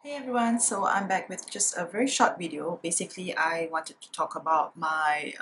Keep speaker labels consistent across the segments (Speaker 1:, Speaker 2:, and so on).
Speaker 1: Hey everyone, so I'm back with just a very short video. Basically, I wanted to talk about my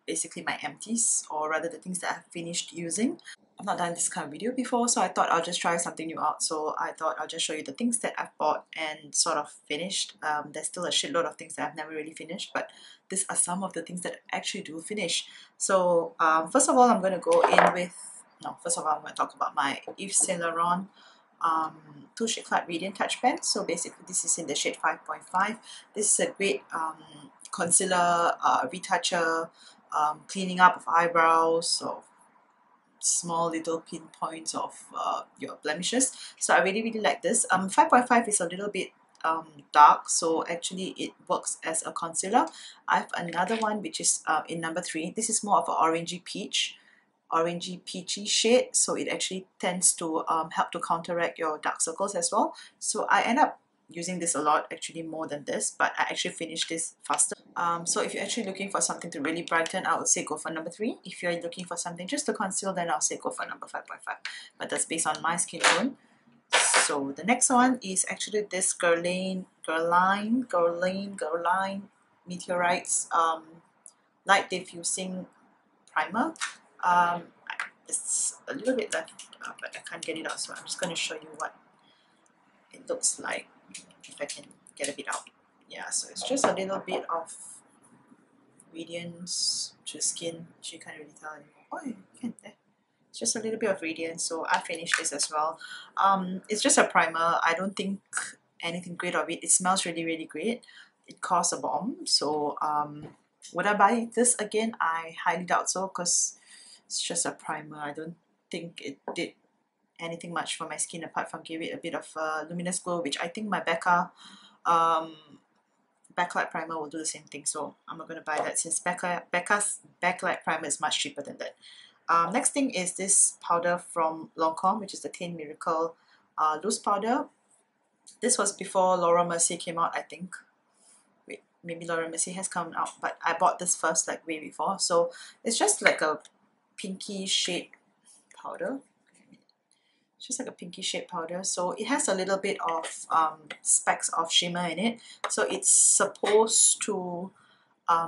Speaker 1: basically my empties, or rather the things that I've finished using. I've not done this kind of video before, so I thought I'll just try something new out. So I thought I'll just show you the things that I've bought and sort of finished. There's still a shitload of things that I've never really finished, but these are some of the things that I actually do finish. So first of all, I'm going to go in with, no, first of all, I'm going to talk about my Yves Saint Laurent Touche Eclat Radiant Touch Pen. So basically this is in the shade 5.5. This is a great concealer, retoucher, cleaning up of eyebrows, or small little pinpoints of your blemishes. So I really like this. 5.5 is a little bit dark, so actually it works as a concealer. I have another one which is in number 3. This is more of an orangey peachy shade, so it actually tends to help to counteract your dark circles as well. So I end up using this a lot, actually more than this, but I actually finished this faster. So if you're actually looking for something to really brighten, I would say go for number 3. If you're looking for something just to conceal, then I'll say go for number 5.5, but that's based on my skin tone. So the next one is actually this Guerlain Meteorites Light Diffusing Primer. It's a little bit left, but I can't get it out, so I'm just going to show you what it looks like if I can get a bit out. Yeah, so it's just a little bit of radiance to skin, which you can't really tell anymore. Oh, you can there. It's just a little bit of radiance, so I finished this as well. It's just a primer. I don't think anything great of it. It smells really great. It costs a bomb, so would I buy this again? I highly doubt so, because it's just a primer. I don't think it did anything much for my skin apart from give it a bit of luminous glow, which I think my Becca backlight primer will do the same thing. So I'm not going to buy that, since Becca's backlight primer is much cheaper than that. Next thing is this powder from Lancome, which is the Teint Miracle loose powder. This was before Laurent Mercier came out, I think. Wait, maybe Laurent Mercier has come out, but I bought this first, like way before. So it's just like a pinky shade powder. It's just like a pinky shade powder. So it has a little bit of specks of shimmer in it. So it's supposed to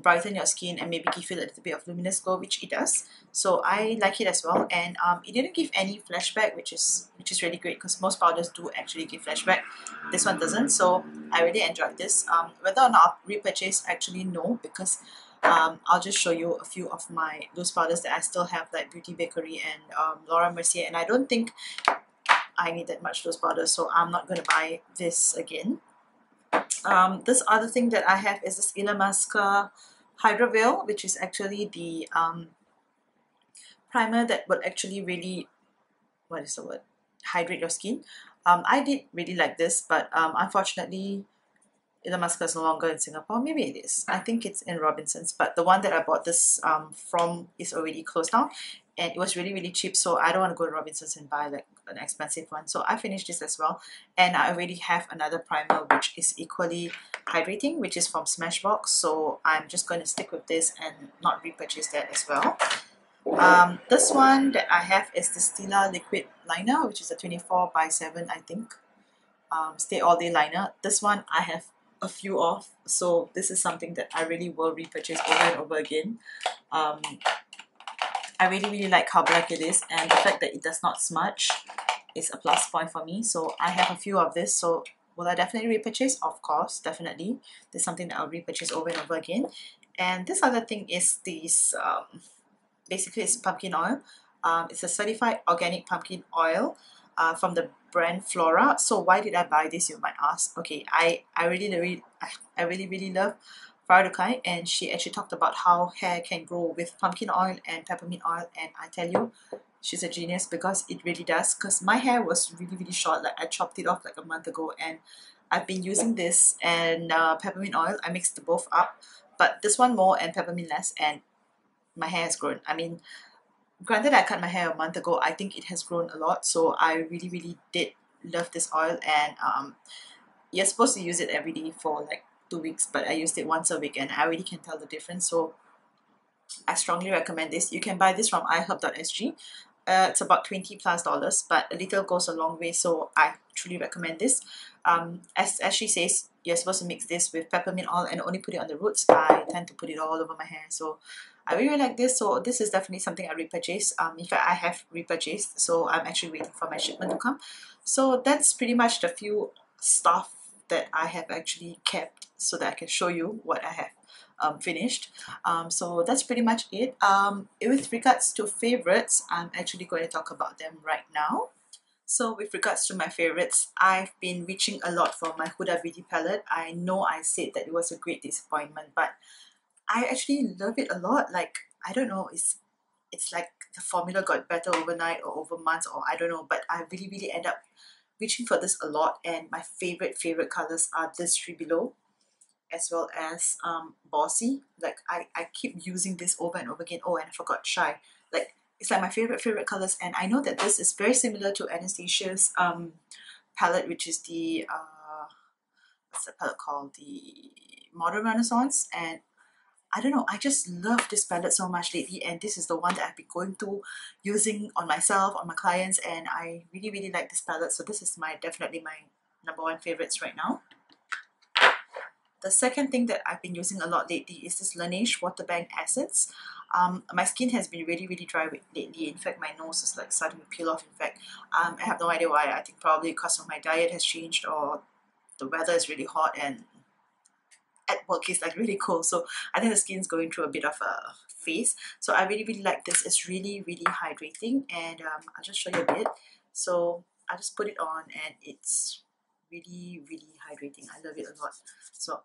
Speaker 1: brighten your skin and maybe give you a little bit of luminous glow, which it does. So I like it as well, and it didn't give any flashback, which is really great, because most powders do actually give flashback. This one doesn't, so I really enjoyed this. Whether or not I'll repurchase, actually no, because I'll just show you a few of my loose powders that I still have, like Beauty Bakery and Laura Mercier, and I don't think I need that much loose powder, so I'm not going to buy this again. This other thing that I have is this Illamasqua Hydra Veil, which is actually the primer that would actually really, what is the word, hydrate your skin. I did really like this, but unfortunately Illamasqua is no longer in Singapore. Maybe it is. I think it's in Robinson's, but the one that I bought this from is already closed down, and it was really cheap, so I don't want to go to Robinson's and buy like an expensive one. So I finished this as well, and I already have another primer which is equally hydrating, which is from Smashbox, so I'm just going to stick with this and not repurchase that as well. This one that I have is the Stila liquid liner, which is a 24/7, I think, stay all day liner. This one I have a few of, so this is something that I really will repurchase over and over again. I really like how black it is, and the fact that it does not smudge is a plus point for me. So I have a few of this, so will I definitely repurchase? Of course, definitely. This is something that I'll repurchase over and over again. And this other thing is this, basically it's pumpkin oil. It's a certified organic pumpkin oil from the brand Flora. So why did I buy this, you might ask? Okay, I really love Flora, and she actually talked about how hair can grow with pumpkin oil and peppermint oil, and I tell you, she's a genius, because it really does. Because my hair was really short, like I chopped it off like a month ago, and I've been using this and peppermint oil. I mixed the both up, but this one more and peppermint less, and my hair has grown. I mean, granted I cut my hair a month ago, I think it has grown a lot, so I really did love this oil. And you're supposed to use it every day for like 2 weeks, but I used it once a week and I really can tell the difference. So I strongly recommend this. You can buy this from iherb.sg. It's about $20+, but a little goes a long way, so I truly recommend this. As she says, you're supposed to mix this with peppermint oil and only put it on the roots. I tend to put it all over my hair, so I really like this. So this is definitely something I repurchased. In fact, I have repurchased, so I'm actually waiting for my shipment to come. So that's pretty much the few stuff that I have actually kept so that I can show you what I have finished. So that's pretty much it. With regards to favorites, I'm actually going to talk about them right now. So with regards to my favorites, I've been reaching a lot for my Huda Beauty palette. I know I said that it was a great disappointment, but I actually love it a lot. Like, I don't know, it's like the formula got better overnight or over months, or I don't know, but I really end up reaching for this a lot. And my favorite colors are this three below, as well as Bossy. Like, I keep using this over and over again. Oh, and I forgot Shy. Like, it's like my favorite colors. And I know that this is very similar to Anastasia's palette, which is the what's the palette called, the Modern Renaissance. And I don't know, I just love this palette so much lately, and this is the one that I've been going to using on myself, on my clients, and I really like this palette. So this is definitely my #1 favorites right now. The second thing that I've been using a lot lately is this Laneige Waterbank Essence. My skin has been really dry lately. In fact, my nose is like starting to peel off. In fact, I have no idea why. I think probably because of my diet has changed, or the weather is really hot, and at work it's like really cold. So I think the skin's going through a bit of a phase. So I really like this. It's really hydrating, and I'll just show you a bit. So I just put it on, and it's really hydrating. I love it a lot. So,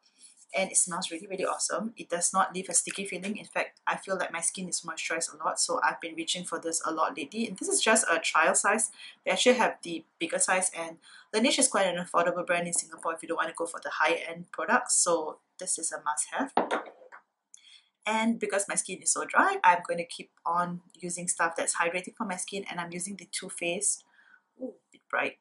Speaker 1: and it smells really awesome. It does not leave a sticky feeling. In fact, I feel like my skin is moisturized a lot, so I've been reaching for this a lot lately. And this is just a trial size. They actually have the bigger size, and Laneige is quite an affordable brand in Singapore if you don't want to go for the high-end products, so this is a must-have. And because my skin is so dry, I'm going to keep on using stuff that's hydrating for my skin, and I'm using the Too Faced, oh, a bit bright,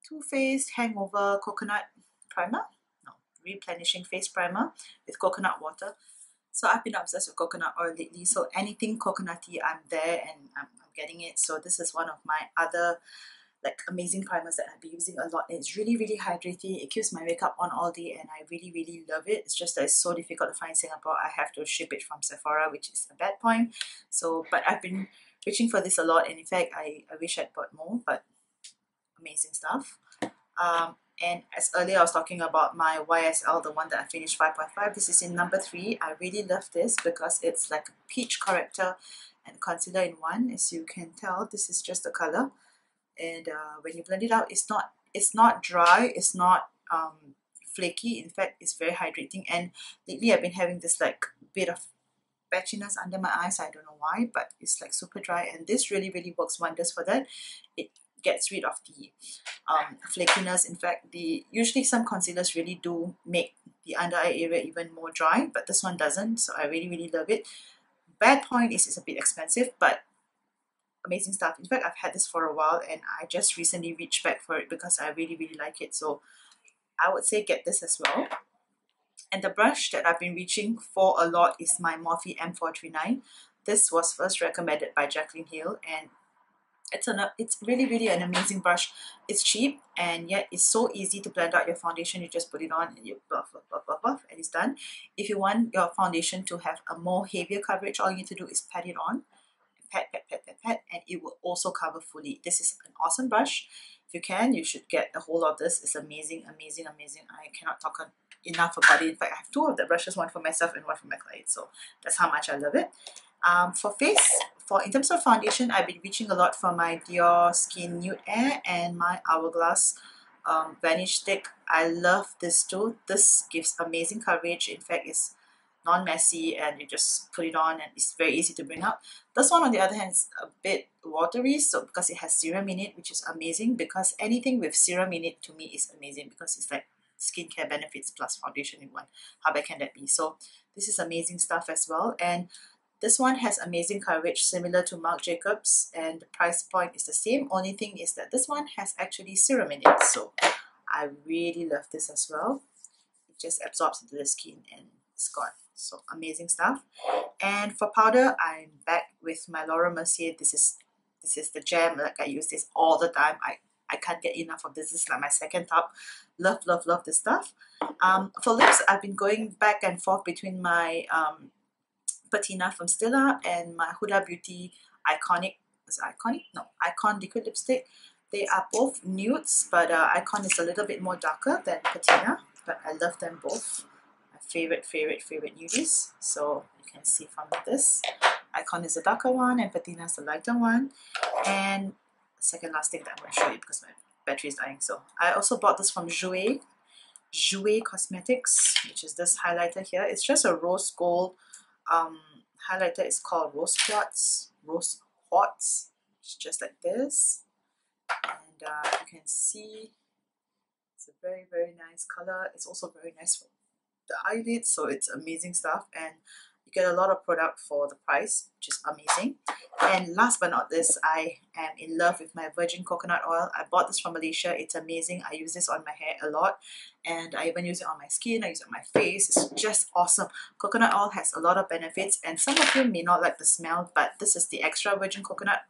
Speaker 1: Too Faced Hangover Coconut Primer, no, Replenishing Face Primer with coconut water. So I've been obsessed with coconut oil lately, so anything coconutty, I'm there, and I'm getting it. So this is one of my other like amazing primers that I've been using a lot, and it's really hydrating. It keeps my makeup on all day, and I really love it. It's just that it's so difficult to find in Singapore. I have to ship it from Sephora, which is a bad point. So, but I've been reaching for this a lot, and in fact, I wish I'd bought more, but amazing stuff. And as earlier I was talking about my YSL, the one that I finished 5.5, this is in #3. I really love this because it's like a peach corrector and concealer in one. As you can tell, this is just the color, and when you blend it out, it's not dry, it's not flaky. In fact, it's very hydrating. And lately I've been having this like bit of patchiness under my eyes. I don't know why, but it's like super dry, and this really works wonders for that. It gets rid of the flakiness. In fact, usually some concealers really do make the under eye area even more dry, but this one doesn't. So I really love it. Bad point is it's a bit expensive, but amazing stuff. In fact, I've had this for a while, and I just recently reached back for it because I really like it. So I would say get this as well. And the brush that I've been reaching for a lot is my Morphe M439. This was first recommended by Jacqueline Hill, and it's really an amazing brush. It's cheap, and yet it's so easy to blend out your foundation. You just put it on, and you buff, and it's done. If you want your foundation to have a more heavier coverage, all you need to do is pat it on, pat, and it will also cover fully. This is an awesome brush. If you can, you should get the whole of this. It's amazing. I cannot talk enough about it. In fact, I have 2 of the brushes, one for myself and one for my client. So that's how much I love it. In terms of foundation, I've been reaching a lot for my Dior Skin Nude Air and my Hourglass Vanish stick. I love this too. This gives amazing coverage. In fact, it's non-messy, and you just put it on, and it's very easy to bring up. This one, on the other hand, is a bit watery, so because it has serum in it, which is amazing, because anything with serum in it to me is amazing, because it's like skincare benefits plus foundation in one. How bad can that be? So this is amazing stuff as well. And this one has amazing coverage, similar to Marc Jacobs, and the price point is the same. Only thing is that this one has actually serum in it, so I really love this as well. It just absorbs into the skin, and it's gone. So amazing stuff. And for powder, I'm back with my Laurent Mercier. This is the gem. Like, I use this all the time. I can't get enough of this. This is like my second top. Love, love, love this stuff. For lips, I've been going back and forth between my Patina from Stila and my Huda Beauty Iconic. Is it Iconic? No, Icon liquid lipstick. They are both nudes, but Icon is a little bit more darker than Patina. But I love them both. My favorite nudies. So you can see from this. Icon is the darker one and Patina is the lighter one. And second last thing that I'm going to show you because my battery is dying. So I also bought this from Jouer Cosmetics, which is this highlighter here. It's just a rose gold highlighter. It's called Rose Quartz. It's just like this. And you can see it's a very, very nice color. It's also very nice for the eyelids, so it's amazing stuff. And you get a lot of product for the price, which is amazing. And last but not least, I am in love with my virgin coconut oil. I bought this from Malaysia. It's amazing. I use this on my hair a lot, and I even use it on my skin. I use it on my face. It's just awesome. Coconut oil has a lot of benefits, and some of you may not like the smell, but this is the extra virgin coconut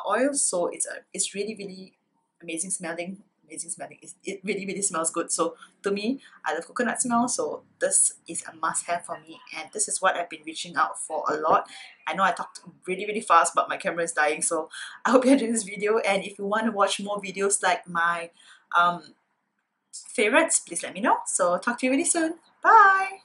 Speaker 1: oil, so it's really, really amazing smelling. It really, really smells good. So to me, I love coconut smell, so this is a must-have for me, and this is what I've been reaching out for a lot. I know I talked really, really fast, but my camera is dying, so I hope you enjoyed this video. And if you want to watch more videos like my favorites, please let me know. So talk to you really soon. Bye.